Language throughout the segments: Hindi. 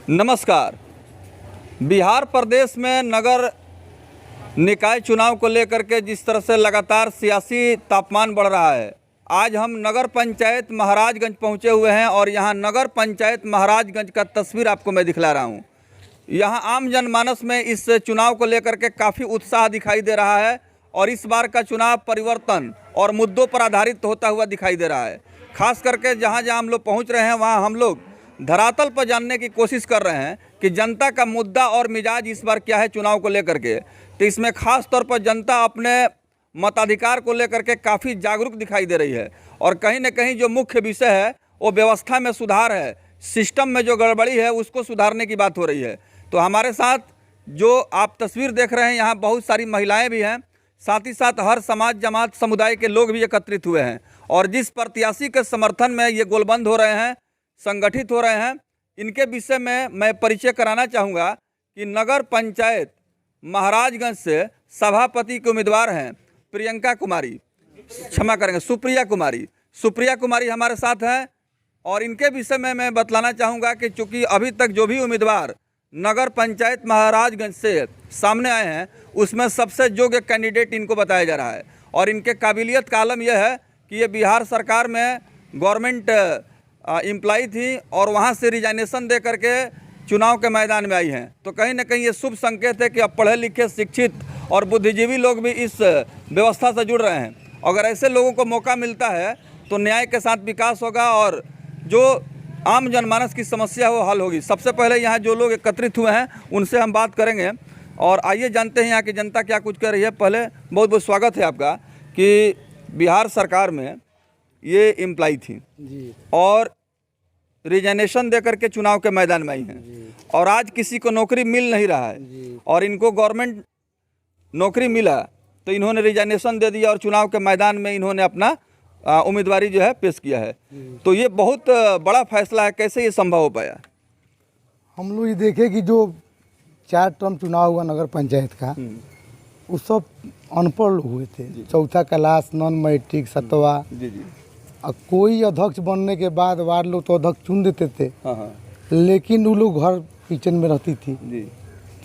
नमस्कार। बिहार प्रदेश में नगर निकाय चुनाव को लेकर के जिस तरह से लगातार सियासी तापमान बढ़ रहा है, आज हम नगर पंचायत महाराजगंज पहुंचे हुए हैं और यहां नगर पंचायत महाराजगंज का तस्वीर आपको मैं दिखला रहा हूं। यहां आम जनमानस में इस चुनाव को लेकर के काफ़ी उत्साह दिखाई दे रहा है और इस बार का चुनाव परिवर्तन और मुद्दों पर आधारित होता हुआ दिखाई दे रहा है। खास करके जहां जहां हम लोग पहुँच रहे हैं वहाँ हम लोग धरातल पर जानने की कोशिश कर रहे हैं कि जनता का मुद्दा और मिजाज इस बार क्या है चुनाव को लेकर के। तो इसमें खास तौर पर जनता अपने मताधिकार को लेकर के काफ़ी जागरूक दिखाई दे रही है और कहीं न कहीं जो मुख्य विषय है वो व्यवस्था में सुधार है, सिस्टम में जो गड़बड़ी है उसको सुधारने की बात हो रही है। तो हमारे साथ जो आप तस्वीर देख रहे हैं यहाँ बहुत सारी महिलाएँ भी हैं, साथ ही साथ हर समाज जमात समुदाय के लोग भी एकत्रित हुए हैं और जिस प्रत्याशी के समर्थन में ये गोलबंद हो रहे हैं, संगठित हो रहे हैं, इनके विषय में मैं परिचय कराना चाहूँगा कि नगर पंचायत महाराजगंज से सभापति के उम्मीदवार हैं प्रियंका कुमारी, क्षमा करेंगे सुप्रिया कुमारी हमारे साथ हैं और इनके विषय में मैं बतलाना चाहूँगा कि चूँकि अभी तक जो भी उम्मीदवार नगर पंचायत महाराजगंज से सामने आए हैं उसमें सबसे योग्य कैंडिडेट इनको बताया जा रहा है और इनके काबिलियत का आलम यह है कि ये बिहार सरकार में गवर्नमेंट एम्प्लॉई थी और वहाँ से रिजाइनेशन दे करके चुनाव के मैदान में आई हैं। तो कहीं ना कहीं ये शुभ संकेत है कि अब पढ़े लिखे, शिक्षित और बुद्धिजीवी लोग भी इस व्यवस्था से जुड़ रहे हैं। अगर ऐसे लोगों को मौका मिलता है तो न्याय के साथ विकास होगा और जो आम जनमानस की समस्या वो हल होगी। सबसे पहले यहाँ जो लोग एकत्रित हुए हैं उनसे हम बात करेंगे और आइए जानते हैं यहाँ की जनता क्या कुछ कर रही है। पहले बहुत बहुत स्वागत है आपका कि बिहार सरकार में ये एम्प्लॉई थी जी और रिजाइनेशन दे करके चुनाव के मैदान में आई हैं और आज किसी को नौकरी मिल नहीं रहा है और इनको गवर्नमेंट नौकरी मिला तो इन्होंने रिजाइनेशन दे दिया और चुनाव के मैदान में इन्होंने अपना उम्मीदवारी जो है पेश किया है। तो ये बहुत बड़ा फैसला है, कैसे ये संभव हो पाया? हम लोग ये देखे कि जो 4 टर्म चुनाव हुआ नगर पंचायत का, वो सब अनपढ़ लोग हुए थे, चौथा क्लास, नॉन मैट्रिक, 7वां। कोई अध्यक्ष बनने के बाद वार्ड लोग तो अध्यक्ष चुन देते थे, लेकिन वो लोग घर किचन में रहती थी,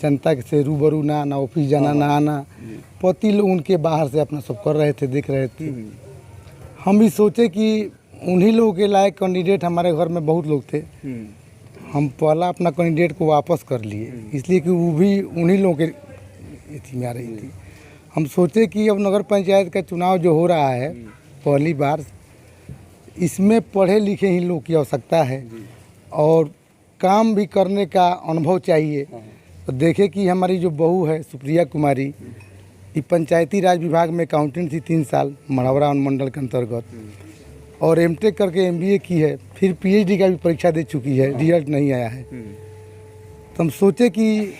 जनता से रूबरू ना आना, ऑफिस जाना ना आना, पति लोग उनके बाहर से अपना सब कर रहे थे, देख रहे थे। हम भी सोचे कि उन्हीं लोगों के लायक कैंडिडेट हमारे घर में बहुत लोग थे, हम पहला अपना कैंडिडेट को वापस कर लिए, इसलिए कि वो भी उन्हीं लोगों के इसी में आ रही थी। हम सोचे कि अब नगर पंचायत का चुनाव जो हो रहा है पहली बार, इसमें पढ़े लिखे ही लोग की आवश्यकता है और काम भी करने का अनुभव चाहिए। तो देखे कि हमारी जो बहू है सुप्रिया कुमारी, ये पंचायती राज विभाग में अकाउंटेंट थी 3 साल मढ़ौरा अनुमंडल के अंतर्गत और एमटेक करके एमबीए की है, फिर पीएचडी का भी परीक्षा दे चुकी है, रिजल्ट नहीं आया है। तो हम सोचे कि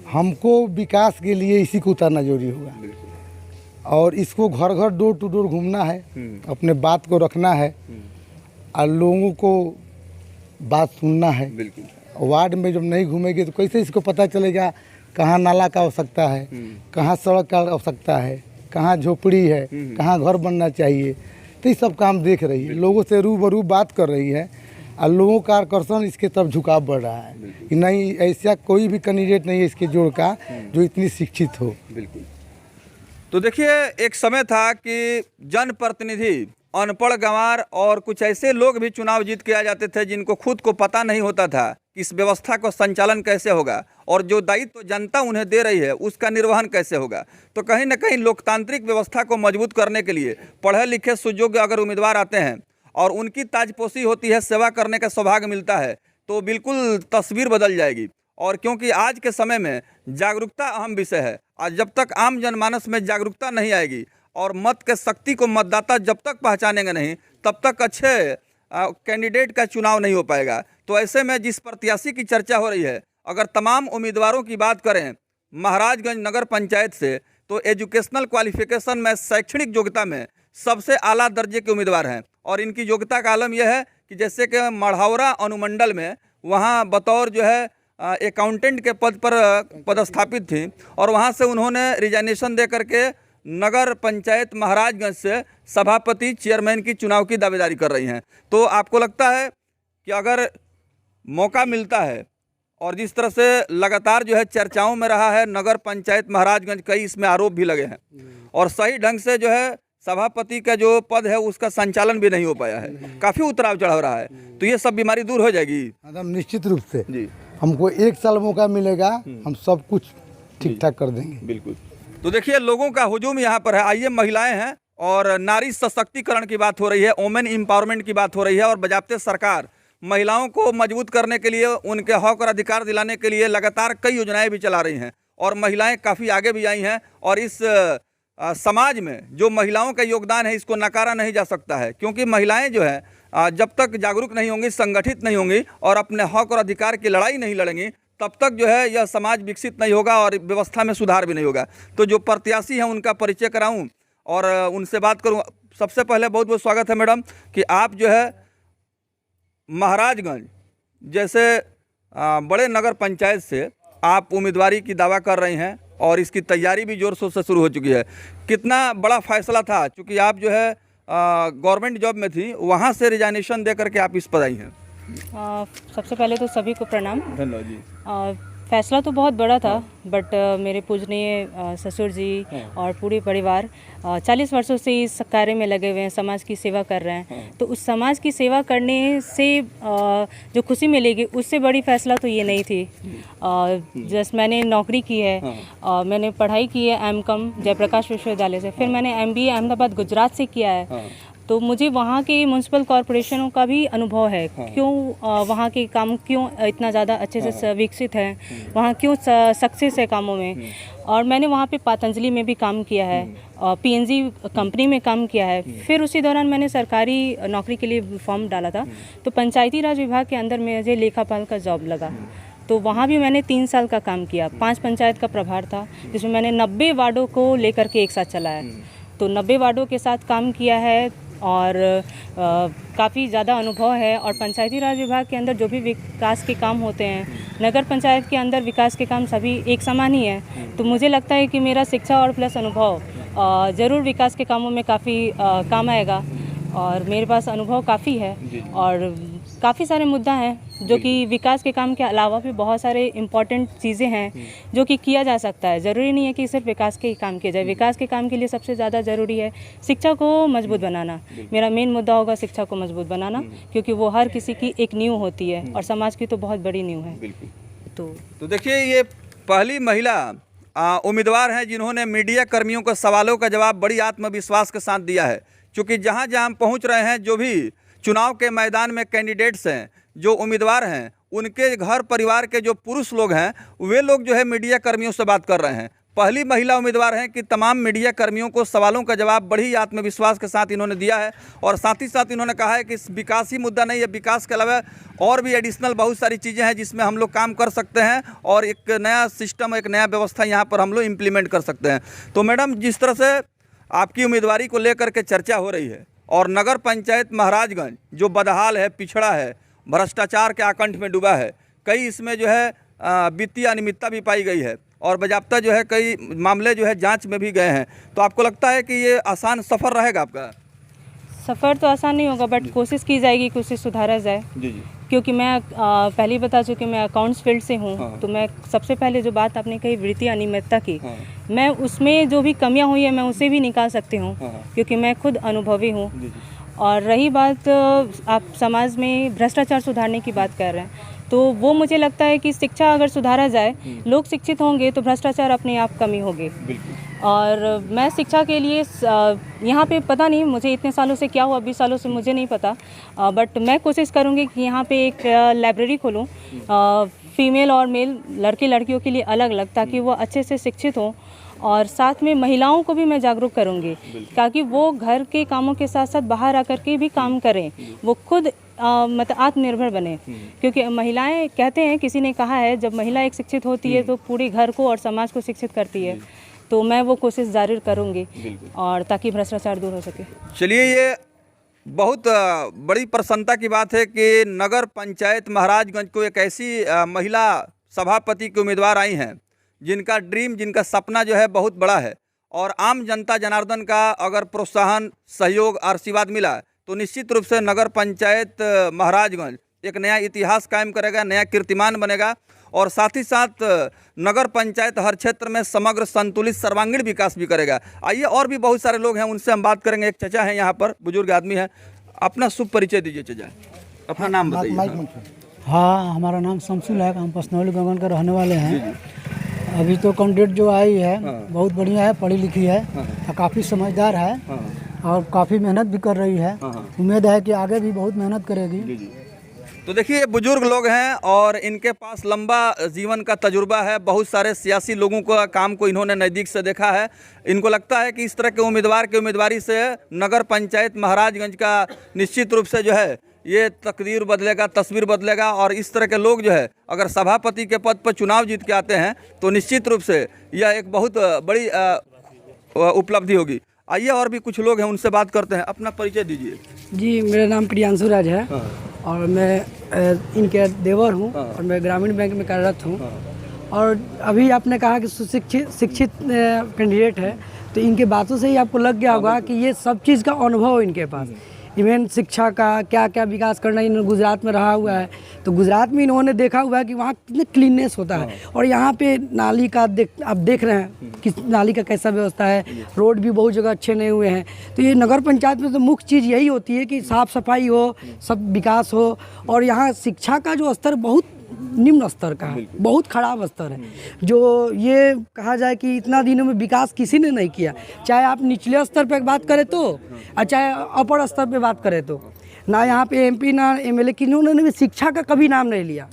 हमको विकास के लिए इसी को उतारना जरूरी होगा और इसको घर घर डोर टू डोर घूमना है, अपने बात को रखना है और लोगों को बात सुनना है। वार्ड में जब नहीं घूमेंगे तो कैसे इसको पता चलेगा कहाँ नाला का आवश्यकता है, कहाँ सड़क का आवश्यकता है, कहाँ झोपड़ी है, कहाँ घर बनना चाहिए। तो ये सब काम देख रही है, लोगों से रूबरू बात कर रही है और लोगों का आकर्षण इसके तरफ झुकाव बढ़ रहा है कि नहीं, ऐसा कोई भी कैंडिडेट नहीं है इसके जोड़ का जो इतनी शिक्षित हो। बिल्कुल। तो देखिए, एक समय था कि जनप्रतिनिधि, अनपढ़ गंवार और कुछ ऐसे लोग भी चुनाव जीत के आ जाते थे जिनको खुद को पता नहीं होता था कि इस व्यवस्था को संचालन कैसे होगा और जो दायित्व जनता उन्हें दे रही है उसका निर्वहन कैसे होगा। तो कहीं ना कहीं लोकतांत्रिक व्यवस्था को मजबूत करने के लिए पढ़े लिखे सुयोग्य अगर उम्मीदवार आते हैं और उनकी ताजपोशी होती है, सेवा करने का सौभाग्य मिलता है, तो बिल्कुल तस्वीर बदल जाएगी। और क्योंकि आज के समय में जागरूकता अहम विषय है, आज जब तक आम जनमानस में जागरूकता नहीं आएगी और मत के शक्ति को मतदाता जब तक पहचानेंगे नहीं तब तक अच्छे कैंडिडेट का चुनाव नहीं हो पाएगा। तो ऐसे में जिस प्रत्याशी की चर्चा हो रही है, अगर तमाम उम्मीदवारों की बात करें महाराजगंज नगर पंचायत से, तो एजुकेशनल क्वालिफिकेशन में, शैक्षणिक योग्यता में सबसे आला दर्जे के उम्मीदवार हैं और इनकी योग्यता का आलम यह है कि जैसे कि मढ़ौरा अनुमंडल में वहाँ बतौर जो है अकाउंटेंट के पद पर पदस्थापित थी और वहाँ से उन्होंने रिजाइनेशन दे करके नगर पंचायत महाराजगंज से सभापति चेयरमैन की चुनाव की दावेदारी कर रही हैं। तो आपको लगता है कि अगर मौका मिलता है और जिस तरह से लगातार जो है चर्चाओं में रहा है नगर पंचायत महाराजगंज, कई इसमें आरोप भी लगे हैं और सही ढंग से जो है सभापति का जो पद है उसका संचालन भी नहीं हो पाया है, काफ़ी उतराव चढ़ाव रहा है। तो ये सब बीमारी दूर हो जाएगी एकदम निश्चित रूप से जी। हमको 1 साल मौका मिलेगा, हम सब कुछ ठीक ठाक कर देंगे। बिल्कुल। तो देखिए लोगों का हुजूम यहाँ पर है। आइए, महिलाएं हैं और नारी सशक्तिकरण की बात हो रही है, वोमेन एम्पावरमेंट की बात हो रही है और बजाते सरकार महिलाओं को मजबूत करने के लिए, उनके हक और अधिकार दिलाने के लिए लगातार कई योजनाएं भी चला रही हैं और महिलाएं काफ़ी आगे भी आई हैं और इस समाज में जो महिलाओं का योगदान है इसको नकारा नहीं जा सकता है, क्योंकि महिलाएं जो है जब तक जागरूक नहीं होंगी, संगठित नहीं होंगी और अपने हक और अधिकार की लड़ाई नहीं लड़ेंगी तब तक जो है यह समाज विकसित नहीं होगा और व्यवस्था में सुधार भी नहीं होगा। तो जो प्रत्याशी हैं उनका परिचय कराऊं और उनसे बात करूं। सबसे पहले बहुत बहुत स्वागत है मैडम कि आप जो है महाराजगंज जैसे बड़े नगर पंचायत से आप उम्मीदवारी की दावा कर रही हैं और इसकी तैयारी भी जोर शोर से शुरू हो चुकी है। कितना बड़ा फैसला था, क्योंकि आप जो है गवर्नमेंट जॉब में थी, वहाँ से रिजाइनेशन दे करके आप इस पर आई हैं। सबसे पहले तो सभी को प्रणाम। धन्यवाद जी। फैसला तो बहुत बड़ा था, बट मेरे पूजनीय ससुर जी और पूरे परिवार 40 वर्षों से इस कार्य में लगे हुए हैं, समाज की सेवा कर रहे हैं। तो उस समाज की सेवा करने से जो खुशी मिलेगी उससे बड़ी फैसला तो ये नहीं थी। जस्ट मैंने नौकरी की है, मैंने पढ़ाई की है एमकॉम जयप्रकाश विश्वविद्यालय से, फिर मैंने MBA अहमदाबाद गुजरात से किया है। तो मुझे वहाँ के म्यूनसिपल कॉरपोरेशनों का भी अनुभव है, क्यों वहाँ के काम क्यों इतना ज़्यादा अच्छे से विकसित हैं, वहाँ क्यों सक्सेस है कामों में। और मैंने वहाँ पे पतंजलि में भी काम किया है, PNG कंपनी में काम किया है। फिर उसी दौरान मैंने सरकारी नौकरी के लिए फॉर्म डाला था, तो पंचायती राज विभाग के अंदर मुझे लेखापाल का जॉब लगा। तो वहाँ भी मैंने 3 साल का काम किया। 5 पंचायत का प्रभार था, जिसमें मैंने 90 वार्डों को लेकर के एक साथ चलाया। तो 90 वार्डों के साथ काम किया है और काफ़ी ज़्यादा अनुभव है। और पंचायती राज विभाग के अंदर जो भी विकास के काम होते हैं, नगर पंचायत के अंदर विकास के काम सभी एक समान ही है। तो मुझे लगता है कि मेरा शिक्षा और प्लस अनुभव ज़रूर विकास के कामों में काफ़ी काम आएगा। और मेरे पास अनुभव काफ़ी है और काफ़ी सारे मुद्दा हैं जो कि विकास के काम के अलावा भी बहुत सारे इम्पॉर्टेंट चीज़ें हैं जो कि किया जा सकता है। ज़रूरी नहीं है कि सिर्फ विकास के ही काम किया जाए। विकास के काम के लिए सबसे ज़्यादा ज़रूरी है शिक्षा को मजबूत बनाना। मेरा मेन मुद्दा होगा शिक्षा को मजबूत बनाना, क्योंकि वो हर किसी की एक नींव होती है और समाज की तो बहुत बड़ी नींव है। तो देखिए, ये पहली महिला उम्मीदवार हैं जिन्होंने मीडिया कर्मियों के सवालों का जवाब बड़ी आत्मविश्वास के साथ दिया है, क्योंकि जहाँ जहाँ हम पहुँच रहे हैं, जो भी चुनाव के मैदान में कैंडिडेट्स हैं, जो उम्मीदवार हैं, उनके घर परिवार के जो पुरुष लोग हैं, वे लोग जो है मीडिया कर्मियों से बात कर रहे हैं। पहली महिला उम्मीदवार हैं कि तमाम मीडिया कर्मियों को सवालों का जवाब बड़ी आत्मविश्वास के साथ इन्होंने दिया है और साथ ही साथ इन्होंने कहा है कि विकास ही मुद्दा नहीं है, विकास के अलावा और भी एडिशनल बहुत सारी चीज़ें हैं जिसमें हम लोग काम कर सकते हैं और एक नया सिस्टम, एक नया व्यवस्था यहाँ पर हम लोग इम्प्लीमेंट कर सकते हैं। तो मैडम, जिस तरह से आपकी उम्मीदवारी को लेकर के चर्चा हो रही है और नगर पंचायत महाराजगंज जो बदहाल है, पिछड़ा है, भ्रष्टाचार के आकंठ में डूबा है, कई इसमें जो है वित्तीय अनियमितता भी पाई गई है और बजाप्ता जो है कई मामले जो है जांच में भी गए हैं, तो आपको लगता है कि ये आसान सफ़र रहेगा आपका? सफ़र तो आसान नहीं होगा, बट कोशिश की जाएगी कि उसे सुधारा जाए। जी जी। क्योंकि मैं पहले ही बता चुकी, मैं अकाउंट्स फील्ड से हूँ। हाँ। तो मैं सबसे पहले जो बात आपने कही वित्तीय अनियमितता की, मैं उसमें जो भी कमियां हुई है मैं उसे भी निकाल सकती हूँ, क्योंकि मैं खुद अनुभवी हूँ। और रही बात आप समाज में भ्रष्टाचार सुधारने की बात कर रहे हैं, तो वो मुझे लगता है कि शिक्षा अगर सुधारा जाए, लोग शिक्षित होंगे तो भ्रष्टाचार अपने आप कमी होगी। और मैं शिक्षा के लिए यहाँ पे पता नहीं मुझे इतने सालों से क्या हुआ, 20 सालों से मुझे नहीं पता, बट मैं कोशिश करूँगी कि यहाँ पे एक लाइब्रेरी खोलूँ, फीमेल और मेल, लड़के लड़कियों के लिए अलग अलग, ताकि वो अच्छे से शिक्षित हों। और साथ में महिलाओं को भी मैं जागरूक करूँगी, ताकि वो घर के कामों के साथ साथ बाहर आकर के भी काम करें, वो खुद मतलब आत्मनिर्भर बने। क्योंकि महिलाएं, कहते हैं, किसी ने कहा है, जब महिला एक शिक्षित होती है तो पूरे घर को और समाज को शिक्षित करती है। तो मैं वो कोशिश जारी करूँगी और ताकि भ्रष्टाचार दूर हो सके। चलिए, ये बहुत बड़ी प्रसन्नता की बात है कि नगर पंचायत महाराजगंज को एक ऐसी महिला सभापति की उम्मीदवार आई हैं जिनका ड्रीम, जिनका सपना जो है बहुत बड़ा है और आम जनता जनार्दन का अगर प्रोत्साहन, सहयोग, आशीर्वाद मिला तो निश्चित रूप से नगर पंचायत महाराजगंज एक नया इतिहास कायम करेगा, नया कीर्तिमान बनेगा और साथ ही साथ नगर पंचायत हर क्षेत्र में समग्र संतुलित सर्वांगीण विकास भी करेगा। आइए और भी बहुत सारे लोग हैं, उनसे हम बात करेंगे। एक चचा हैं यहाँ पर, बुजुर्ग आदमी है। अपना शुभ परिचय दीजिए चचा, अपना नाम बताइए। हाँ, हमारा नाम शमसुल है, हम पसनौली गंगन के रहने वाले हैं। अभी तो कैंडिडेट जो आई है बहुत बढ़िया है, पढ़ी लिखी है और काफ़ी समझदार है और काफ़ी मेहनत भी कर रही है। उम्मीद है कि आगे भी बहुत मेहनत करेगी। तो देखिए, बुजुर्ग लोग हैं और इनके पास लंबा जीवन का तजुर्बा है। बहुत सारे सियासी लोगों का काम को इन्होंने नज़दीक से देखा है। इनको लगता है कि इस तरह के उम्मीदवार की उम्मीदवारी से नगर पंचायत महाराजगंज का निश्चित रूप से जो है ये तकदीर बदलेगा, तस्वीर बदलेगा। और इस तरह के लोग जो है अगर सभापति के पद पर चुनाव जीत के आते हैं तो निश्चित रूप से यह एक बहुत बड़ी उपलब्धि होगी। आइए और भी कुछ लोग हैं, उनसे बात करते हैं। अपना परिचय दीजिए। जी, मेरा नाम प्रियांशु राज है और मैं इनके देवर हूँ और मैं ग्रामीण बैंक में कार्यरत हूँ। और अभी आपने कहा कि शिक्षित कैंडिडेट है, तो इनके बातों से ही आपको लग गया होगा कि ये सब चीज़ का अनुभव इनके पास। इवन शिक्षा का क्या क्या विकास करना, इन्होंने गुजरात में रहा हुआ है, तो गुजरात में इन्होंने देखा हुआ है कि वहाँ कितने क्लीननेस होता है। और यहाँ पे नाली का आप देख रहे हैं कि नाली का कैसा व्यवस्था है, रोड भी बहुत जगह अच्छे नहीं हुए हैं। तो ये नगर पंचायत में तो मुख्य चीज़ यही होती है कि साफ़ सफाई हो, सब विकास हो। और यहाँ शिक्षा का जो स्तर बहुत निम्न स्तर का है, बहुत खराब स्तर है। जो ये कहा जाए कि इतना दिनों में विकास किसी ने नहीं किया, चाहे आप निचले स्तर पे बात करें तो और चाहे अपर स्तर पे बात करें तो। ना यहाँ पे एमपी ना एमएलए की इन्होंने भी शिक्षा का कभी नाम नहीं लिया।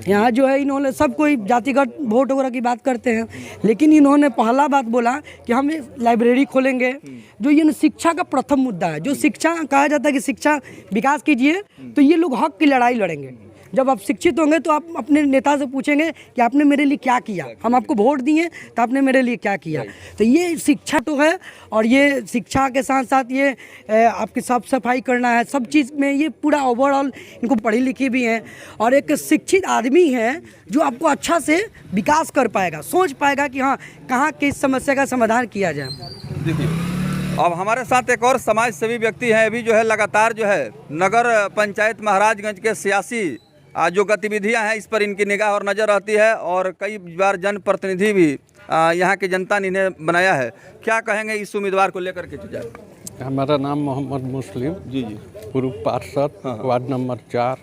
यहाँ जो है इन्होंने सब कोई जातिगत वोट वगैरह की बात करते हैं, लेकिन इन्होंने पहला बात बोला कि हम लाइब्रेरी खोलेंगे। जो ये शिक्षा का प्रथम मुद्दा है, जो शिक्षा कहा जाता है कि शिक्षा विकास कीजिए, तो ये लोग हक की लड़ाई लड़ेंगे। जब आप शिक्षित होंगे तो आप अपने नेता से पूछेंगे कि आपने मेरे लिए क्या किया, हम आपको वोट दिए तो आपने मेरे लिए क्या किया। तो ये शिक्षा तो है, और ये शिक्षा के साथ साथ ये आपकी साफ सफाई करना है, सब चीज़ में ये पूरा ओवरऑल इनको पढ़ी लिखी भी हैं और एक शिक्षित आदमी है जो आपको अच्छा से विकास कर पाएगा, सोच पाएगा कि हाँ कहाँ किस समस्या का समाधान किया जाए। देखिए, अब हमारे साथ एक और समाज सेवी व्यक्ति हैं। अभी जो है लगातार जो है नगर पंचायत महाराजगंज के सियासी जो गतिविधियां हैं इस पर इनकी निगाह और नज़र रहती है और कई बार जनप्रतिनिधि भी यहाँ की जनता ने इन्हें बनाया है। क्या कहेंगे इस उम्मीदवार को लेकर के? हमारा नाम मोहम्मद मुस्लिम, जी, पूर्व पार्षद, वार्ड नंबर 4।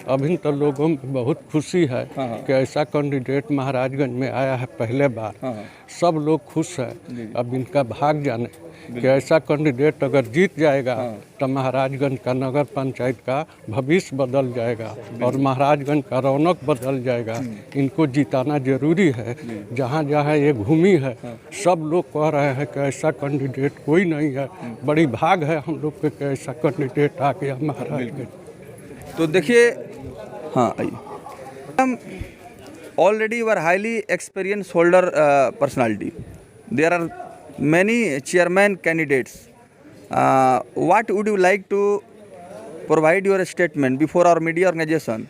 अभी तो लोगों में बहुत खुशी है कि ऐसा कैंडिडेट महाराजगंज में आया है पहले बार। सब लोग खुश है। अब इनका भाग जाने कि ऐसा कैंडिडेट अगर जीत जाएगा तो महाराजगंज का नगर पंचायत का भविष्य बदल जाएगा और महाराजगंज का रौनक बदल जाएगा। इनको जिताना जरूरी है। जहाँ जहाँ ये घूमी है सब लोग कह रहे हैं कि ऐसा कैंडिडेट कोई नहीं है। बड़ी भाग है हम लोग के कि ऐसा कैंडिडेट आ गया महाराजगंज। तो देखिए, हाँ आइए। हम already you are highly experience holder personality, there are many chairman candidates. What would you like to provide your statement before our media organization?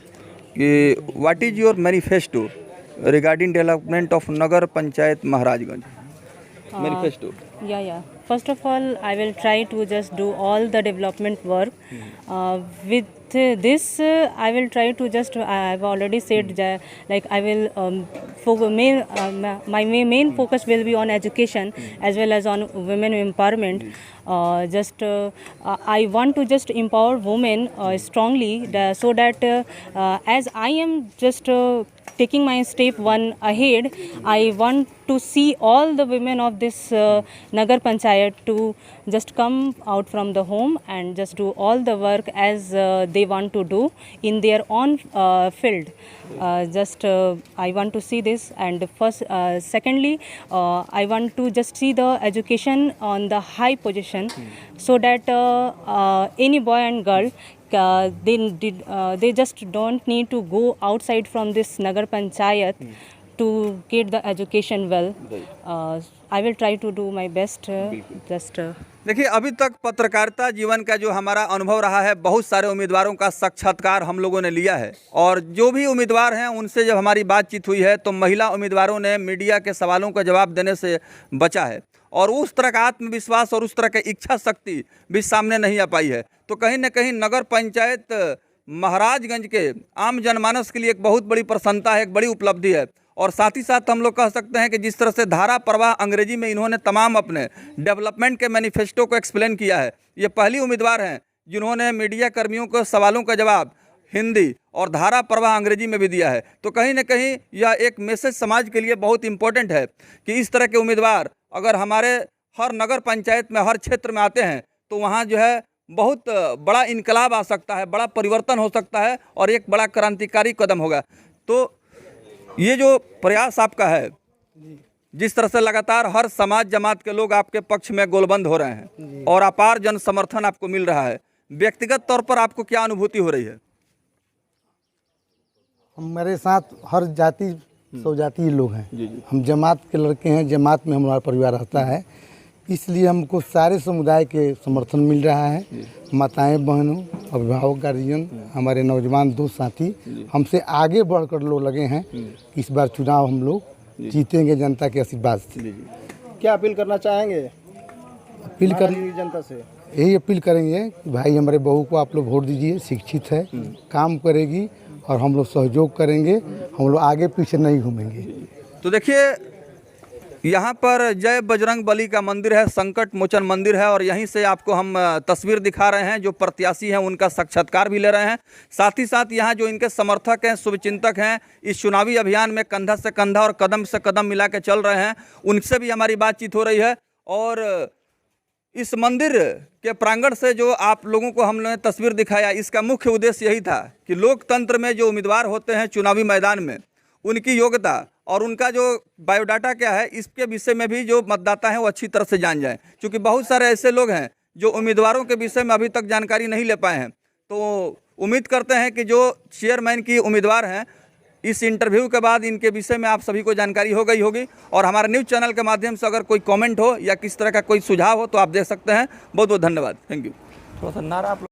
What is your manifesto regarding development of Nagar Panchayat Maharajganj? Manifesto. Yeah. First of all, I will try to just do all the development work. With this, I will try to just, I've already said that, like I will, my main focus will be on education as well as on women empowerment. I want to just empower women strongly so that as I am just taking my step one ahead, I want to see all the women of this Nagar Panchayat to just come out from the home and just do all the work as they want to do in their own field. I want to see this, and first, secondly, I want to just see the education on the high position so that any boy and girl they just don't need to go outside from this Nagar Panchayat to get the education well. I will try to do my best. देखिए, अभी तक पत्रकारिता जीवन का जो हमारा अनुभव रहा है, बहुत सारे उम्मीदवारों का साक्षात्कार हम लोगों ने लिया है और जो भी उम्मीदवार हैं उनसे जब हमारी बातचीत हुई है तो महिला उम्मीदवारों ने मीडिया के सवालों का जवाब देने से बचा है और उस तरह का आत्मविश्वास और उस तरह की इच्छा शक्ति भी सामने नहीं आ पाई है। तो कहीं ना कहीं नगर पंचायत महाराजगंज के आम जनमानस के लिए एक बहुत बड़ी प्रसन्नता है, एक बड़ी उपलब्धि है। और साथ ही साथ हम लोग कह सकते हैं कि जिस तरह से धारा प्रवाह अंग्रेजी में इन्होंने तमाम अपने डेवलपमेंट के मैनिफेस्टो को एक्सप्लेन किया है, ये पहली उम्मीदवार हैं जिन्होंने मीडिया कर्मियों को सवालों का जवाब हिंदी और धारा प्रवाह अंग्रेजी में भी दिया है। तो कहीं ना कहीं यह एक मैसेज समाज के लिए बहुत इम्पोर्टेंट है कि इस तरह के उम्मीदवार अगर हमारे हर नगर पंचायत में, हर क्षेत्र में आते हैं तो वहाँ जो है बहुत बड़ा इनकलाब आ सकता है, बड़ा परिवर्तन हो सकता है और एक बड़ा क्रांतिकारी कदम होगा। तो ये जो प्रयास आपका है, जिस तरह से लगातार हर समाज जमात के लोग आपके पक्ष में गोलबंद हो रहे हैं और अपार जन समर्थन आपको मिल रहा है, व्यक्तिगत तौर पर आपको क्या अनुभूति हो रही है? हमारे साथ हर जाति स्वजातीय लोग हैं, हम जमात के लड़के हैं, जमात में हमारा परिवार रहता है, इसलिए हमको सारे समुदाय के समर्थन मिल रहा है। माताएं बहनों, अभिभावक, गार्जियन, हमारे नौजवान दोस्त साथी हमसे आगे बढ़कर लोग लगे हैं। इस बार चुनाव हम लोग जीतेंगे जनता के आशीर्वाद से। क्या अपील करना चाहेंगे अपील कर जनता से? यही अपील करेंगे कि भाई हमारे बहू को आप लोग वोट दीजिए, शिक्षित है, काम करेगी और हम लोग सहयोग करेंगे, हम लोग आगे पीछे नहीं घूमेंगे। तो देखिए, यहाँ पर जय बजरंग बली का मंदिर है, संकट मोचन मंदिर है और यहीं से आपको हम तस्वीर दिखा रहे हैं। जो प्रत्याशी हैं उनका साक्षात्कार भी ले रहे हैं। साथ ही साथ यहाँ जो इनके समर्थक हैं, शुभचिंतक हैं, इस चुनावी अभियान में कंधा से कंधा और कदम से कदम मिला के चल रहे हैं, उनसे भी हमारी बातचीत हो रही है। और इस मंदिर के प्रांगण से जो आप लोगों को हमने तस्वीर दिखाया, इसका मुख्य उद्देश्य यही था कि लोकतंत्र में जो उम्मीदवार होते हैं चुनावी मैदान में, उनकी योग्यता और उनका जो बायोडाटा क्या है, इसके विषय में भी जो मतदाता हैं वो अच्छी तरह से जान जाएं। क्योंकि बहुत सारे ऐसे लोग हैं जो उम्मीदवारों के विषय में अभी तक जानकारी नहीं ले पाए हैं। तो उम्मीद करते हैं कि जो चेयरमैन की उम्मीदवार हैं, इस इंटरव्यू के बाद इनके विषय में आप सभी को जानकारी हो गई होगी। और हमारे न्यूज़ चैनल के माध्यम से अगर कोई कमेंट हो या किस तरह का कोई सुझाव हो तो आप दे सकते हैं। बहुत बहुत धन्यवाद। Thank you. थोड़ा सा नारा आप